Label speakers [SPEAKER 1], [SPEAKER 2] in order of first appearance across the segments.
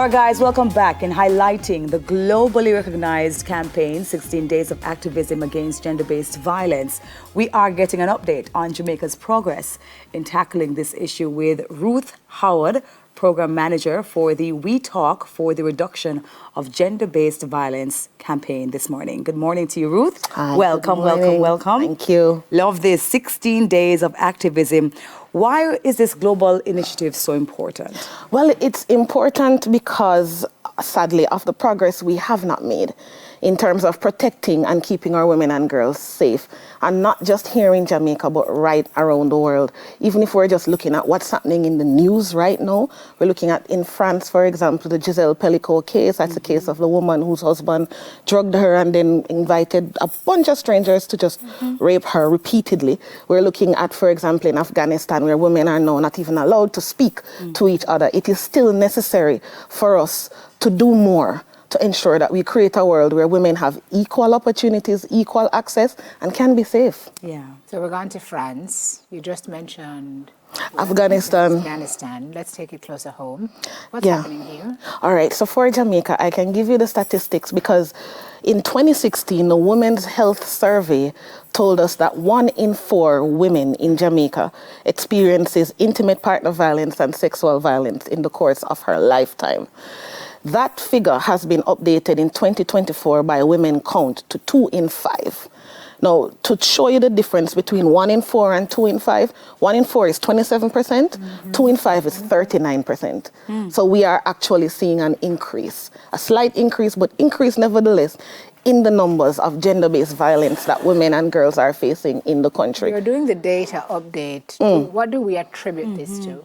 [SPEAKER 1] right, guys, welcome back. In highlighting the globally recognized campaign, 16 Days of Activism Against Gender-Based Violence, we are getting an update on Jamaica's progress in tackling this issue with Ruth Howard, Program Manager for the We Talk for the Reduction of Gender-Based Violence campaign this morning. Good morning to you, Ruth.
[SPEAKER 2] Hi,
[SPEAKER 1] welcome, welcome, welcome.
[SPEAKER 2] Thank you.
[SPEAKER 1] Love this 16 Days of Activism. Why is this global initiative so important?
[SPEAKER 2] Well, it's important because, sadly, of the progress we have not made in terms of protecting and keeping our women and girls safe. And not just here in Jamaica, but right around the world. Even if we're just looking at what's happening in the news right now, we're looking at in France, for example, the Giselle Pellicot case. That's the case of the woman whose husband drugged her and then invited a bunch of strangers to just rape her repeatedly. We're looking at, for example, in Afghanistan, where women are now not even allowed to speak to each other. It is still necessary for us to do more to ensure that we create a world where women have equal opportunities, equal access, and can be safe.
[SPEAKER 1] Yeah.
[SPEAKER 3] So we're going to France. You just mentioned
[SPEAKER 2] Afghanistan.
[SPEAKER 3] Let's take it closer home. What's happening here?
[SPEAKER 2] All right. So for Jamaica, I can give you the statistics because in 2016, the Women's Health Survey told us that 1 in 4 women in Jamaica experiences intimate partner violence and sexual violence in the course of her lifetime. That figure has been updated in 2024 by Women Count to 2 in 5. Now, to show you the difference between 1 in 4 and 2 in 5, 1 in 4 is 27%, 2 in 5 is 39%. So we are actually seeing an increase, a slight increase, but increase nevertheless in the numbers of gender-based violence that women and girls are facing in the country.
[SPEAKER 3] You're doing the data update. What do we attribute this to?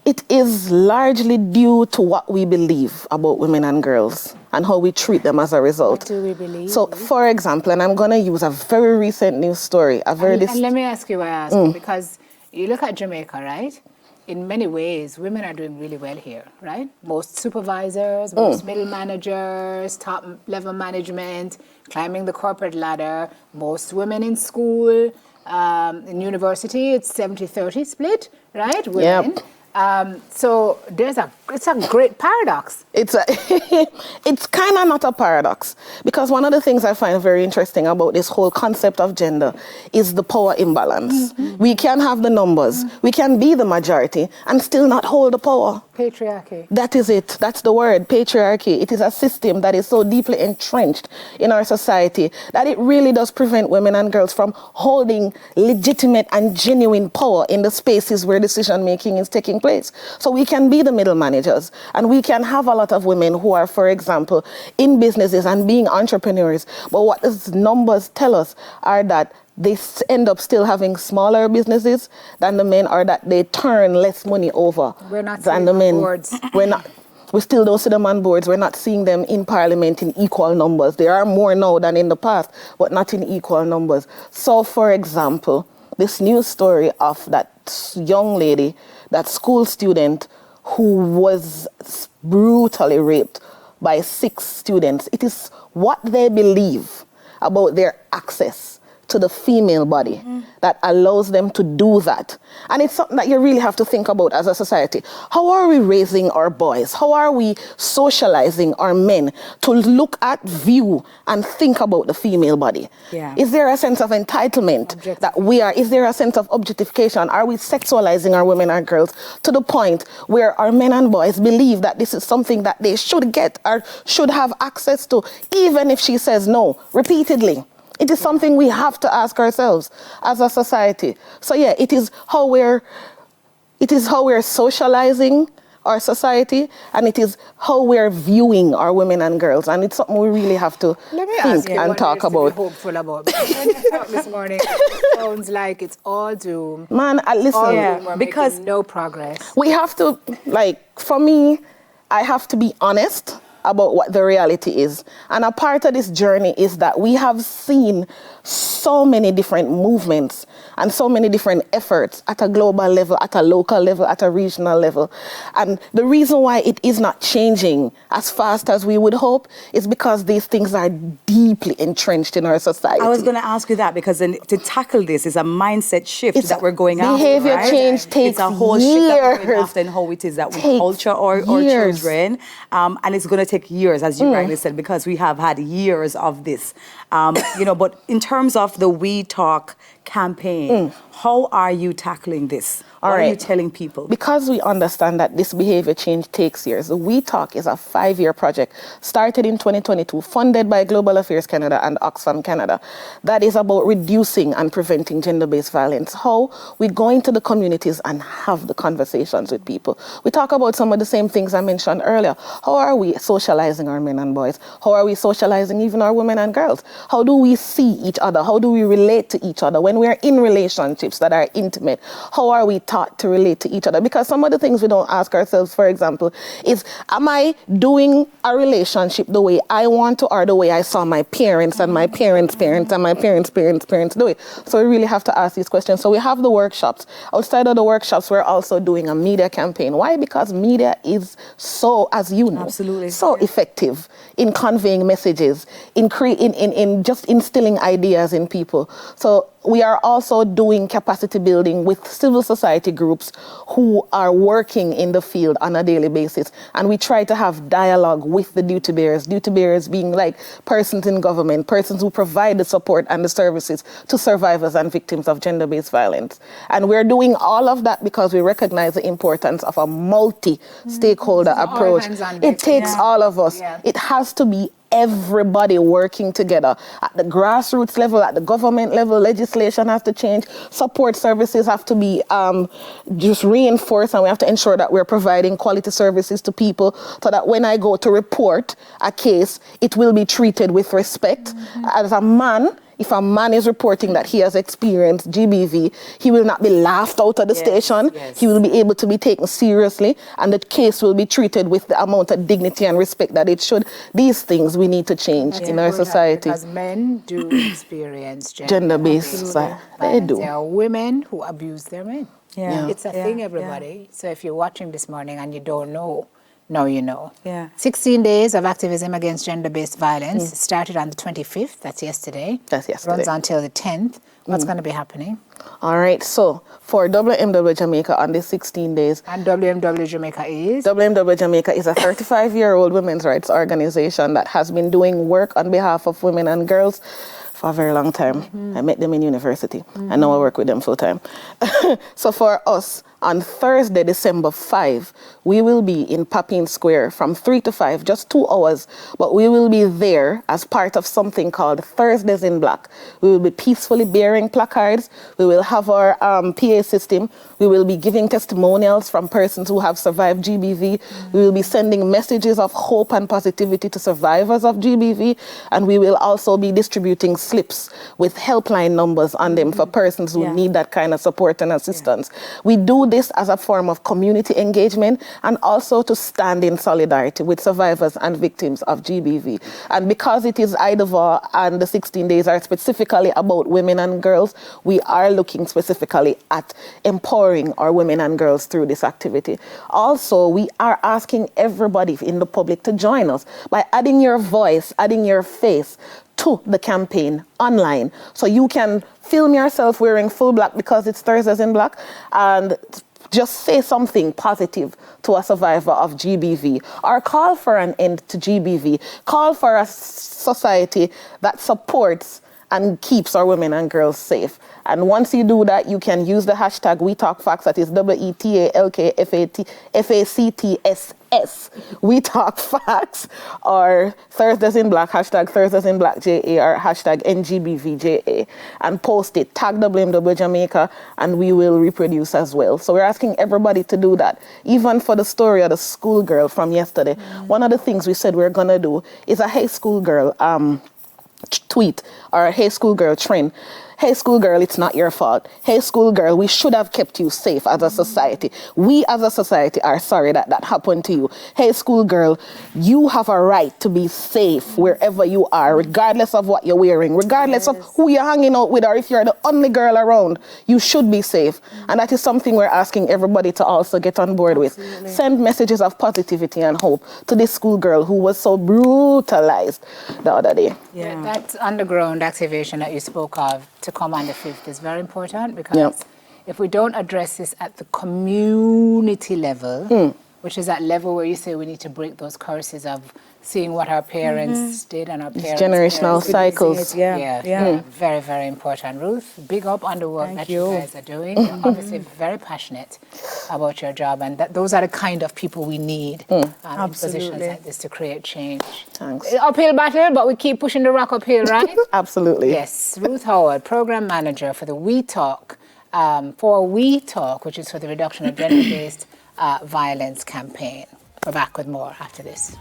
[SPEAKER 2] It is largely due to what we believe about women and girls and how we treat them as a result.
[SPEAKER 3] What do we believe?
[SPEAKER 2] So, for example, and I'm going to use a very recent news story.
[SPEAKER 3] And let me ask you why I ask you, because you look at Jamaica, right? In many ways, women are doing really well here, right? Most supervisors, most middle managers, top level management, climbing the corporate ladder, most women in school, in university, it's 70-30 split, right? Women.
[SPEAKER 2] Yep.
[SPEAKER 3] So it's a great paradox.
[SPEAKER 2] It's kind of not a paradox, because one of the things I find very interesting about this whole concept of gender is the power imbalance. We can have the numbers, we can be the majority and still not hold the power.
[SPEAKER 3] Patriarchy.
[SPEAKER 2] That is it. That's the word, patriarchy. It is a system that is so deeply entrenched in our society that it really does prevent women and girls from holding legitimate and genuine power in the spaces where decision making is taking place. So we can be the middle managers, and we can have a lot of women who are, for example, in businesses and being entrepreneurs. But what these numbers tell us are that they end up still having smaller businesses than the men, or that they turn less money over than the men.
[SPEAKER 3] Boards.
[SPEAKER 2] We still don't see them on boards. We're not seeing them in parliament in equal numbers. There are more now than in the past, but not in equal numbers. So, for example, this news story of that young lady, that school student who was brutally raped by 6 students. It is what they believe about their access to the female body that allows them to do that. And it's something that you really have to think about as a society. How are we raising our boys? How are we socializing our men to look at, view, and think about the female body?
[SPEAKER 1] Yeah.
[SPEAKER 2] Is there a sense of entitlement that we are? Is there a sense of objectification? Are we sexualizing our women and girls to the point where our men and boys believe that this is something that they should get or should have access to, even if she says no repeatedly? It is something we have to ask ourselves as a society. So yeah, it is how we're socializing our society, and it is how we're viewing our women and girls, and it's something we really have to think and talk about.
[SPEAKER 3] Hopeful about. When you talk this morning, it sounds like it's all doom.
[SPEAKER 2] Man, listen,
[SPEAKER 3] all doom. We're because no progress.
[SPEAKER 2] We have to, like, for me, I have to be honest about what the reality is. And a part of this journey is that we have seen so many different movements and so many different efforts at a global level, at a local level, at a regional level. And the reason why it is not changing as fast as we would hope is because these things are deeply entrenched in our society.
[SPEAKER 1] I was going to ask you that because to tackle this is a mindset shift that we're going after.
[SPEAKER 2] Behavior
[SPEAKER 1] right?
[SPEAKER 2] change takes
[SPEAKER 1] It's a whole
[SPEAKER 2] years.
[SPEAKER 1] shift that we're going after and how it is that we culture our children. And it's going to take years, as you rightly said, because we have had years of this. But in terms of the We Talk campaign, how are you tackling this? What are you telling people?
[SPEAKER 2] Because we understand that this behavior change takes years, the We Talk is a 5-year project started in 2022, funded by Global Affairs Canada and Oxfam Canada. That is about reducing and preventing gender-based violence. How we go into the communities and have the conversations with people. We talk about some of the same things I mentioned earlier. How are we socializing our men and boys? How are we socializing even our women and girls? How do we see each other? How do we relate to each other when we are in relationships that are intimate? How are we taught to relate to each other? Because some of the things we don't ask ourselves, for example, is, am I doing a relationship the way I want to, or the way I saw my parents and my parents' parents and my parents' parents do it? So we really have to ask these questions. So we have the workshops. Outside of the workshops, we're also doing a media campaign. Why? Because media is so, as you know, so effective in conveying messages, in just instilling ideas in people. So we are also doing capacity building with civil society groups who are working in the field on a daily basis. And we try to have dialogue with the duty bearers being like persons in government, persons who provide the support and the services to survivors and victims of gender-based violence. And we're doing all of that because we recognize the importance of a multi-stakeholder approach. It takes all of us. It has to be everybody working together at the grassroots level, at the government level. Legislation has to change, support services have to be just reinforced, and we have to ensure that we're providing quality services to people so that when I go to report a case, it will be treated with respect. As a man, if a man is reporting that he has experienced GBV, he will not be laughed out of the station. He will be able to be taken seriously, and the case will be treated with the amount of dignity and respect that it should. These things we need to change in our society.
[SPEAKER 3] Because men do experience
[SPEAKER 2] gender-based violence. They do.
[SPEAKER 3] There are women who abuse their men. It's a thing, everybody. So if you're watching this morning and you don't know, now you know. 16 days of activism against gender-based violence started on the 25th. That's yesterday. Runs until the 10th. What's going to be happening?
[SPEAKER 2] All right. So for WMW Jamaica on this 16 days.
[SPEAKER 3] And WMW Jamaica is?
[SPEAKER 2] WMW Jamaica is a 35-year-old women's rights organization that has been doing work on behalf of women and girls for a very long time. I met them in university, and now I work with them full time. So for us, on Thursday, December 5, we will be in Papine Square from 3 to 5, just 2 hours. But we will be there as part of something called Thursdays in Black. We will be peacefully bearing placards. We will have our PA system. We will be giving testimonials from persons who have survived GBV. We will be sending messages of hope and positivity to survivors of GBV. And we will also be distributing slips with helpline numbers on them for persons who need that kind of support and assistance. We do this as a form of community engagement and also to stand in solidarity with survivors and victims of GBV. And because it is IDVA and the 16 days are specifically about women and girls, we are looking specifically at empowering our women and girls through this activity. Also, we are asking everybody in the public to join us by adding your voice, adding your face to the campaign online. So you can film yourself wearing full black because it's Thursdays in Black, and just say something positive to a survivor of GBV, or call for an end to GBV. Call for a society that supports and keeps our women and girls safe. And once you do that, you can use the hashtag WeTalkFacts, that is WeTalkFacts, WeTalkFacts, or Thursdays in Black, hashtag Thursdays in Black JA, or hashtag NGBVJA, and post it, tag WMW Jamaica, and we will reproduce as well. So we're asking everybody to do that. Even for the story of the schoolgirl from yesterday, one of the things we said we're gonna do is a Hey Schoolgirl tweet, or a Hey Schoolgirl trend. Hey, schoolgirl, it's not your fault. Hey, schoolgirl, we should have kept you safe as a society. We as a society are sorry that that happened to you. Hey, schoolgirl, you have a right to be safe wherever you are, regardless of what you're wearing, regardless of who you're hanging out with, or if you're the only girl around, you should be safe. And that is something we're asking everybody to also get on board with. Send messages of positivity and hope to this schoolgirl who was so brutalized the other day.
[SPEAKER 3] Yeah. That underground activation that you spoke of to come on the 5th is very important, because if we don't address this at the community level, which is that level where you say we need to break those curses of seeing what our parents did and our parents'
[SPEAKER 2] Generational cycles.
[SPEAKER 3] Very, very important. Ruth, big up on the work that you guys are doing. You're obviously very passionate about your job, and those are the kind of people we need in positions like this to create change.
[SPEAKER 2] Thanks.
[SPEAKER 3] Uphill battle, but we keep pushing the rock uphill, right?
[SPEAKER 2] Absolutely.
[SPEAKER 3] Yes. Ruth Howard, Program Manager for the We Talk, which is for the reduction of gender-based violence campaign. We're back with more after this.